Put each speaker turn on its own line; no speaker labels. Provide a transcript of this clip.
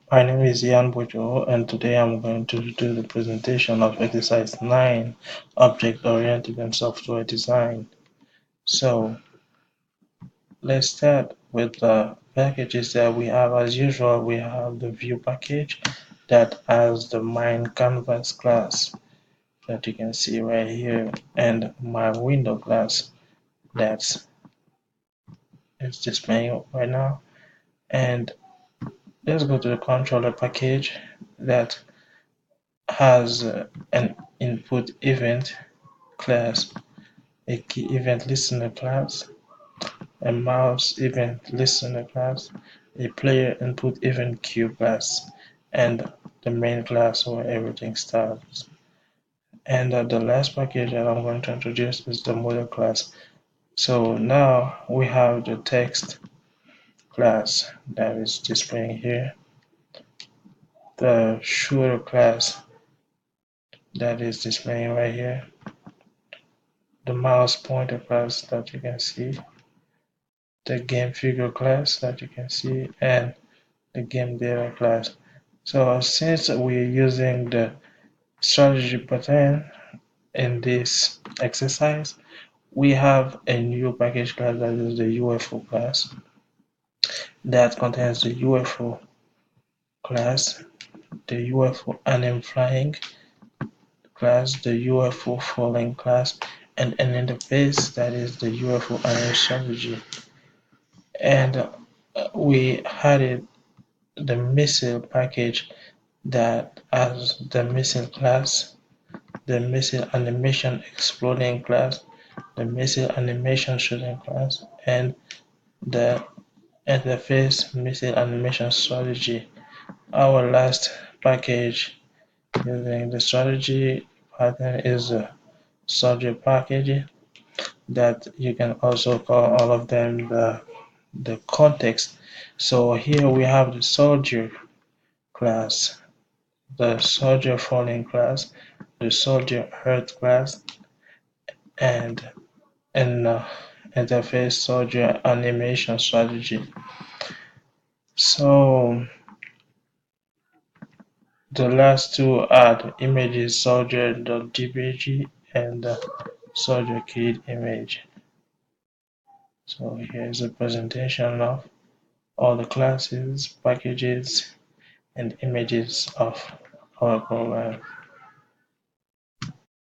My name is Ian Bojo, and today I'm going to do the presentation of exercise 9, object-oriented and software design. So let's start with the packages that we have. As usual, we have the view package that has the main canvas class that you can see right here, and my window class that's it's displaying right now. And let's go to the controller package that has an input event class, a key event listener class, a mouse event listener class, a player input event queue class, and the main class where everything starts. And the last package that I'm going to introduce is the model class. So now we have the text class that is displaying here, the shooter class that is displaying right here, the mouse pointer class that you can see, the game figure class that you can see, and the game data class. So since we're using the strategy pattern in this exercise, we have a new package class that is the UFO class that contains the UFO class, the UFO anim flying class, the UFO falling class, and an interface that is the UFO anim strategy. And we added the missile package that has the missile class, the missile animation exploding class, the missile animation shooting class, and the interface missile animation strategy. Our last package using the strategy pattern is the soldier package that you can also call all of them the context. So here we have the soldier class, the soldier falling class, the soldier hurt class, and an interface soldier animation strategy. So the last two are the images soldier.dbg and the soldier keyed image. So here's a presentation of all the classes, packages, and images of our program.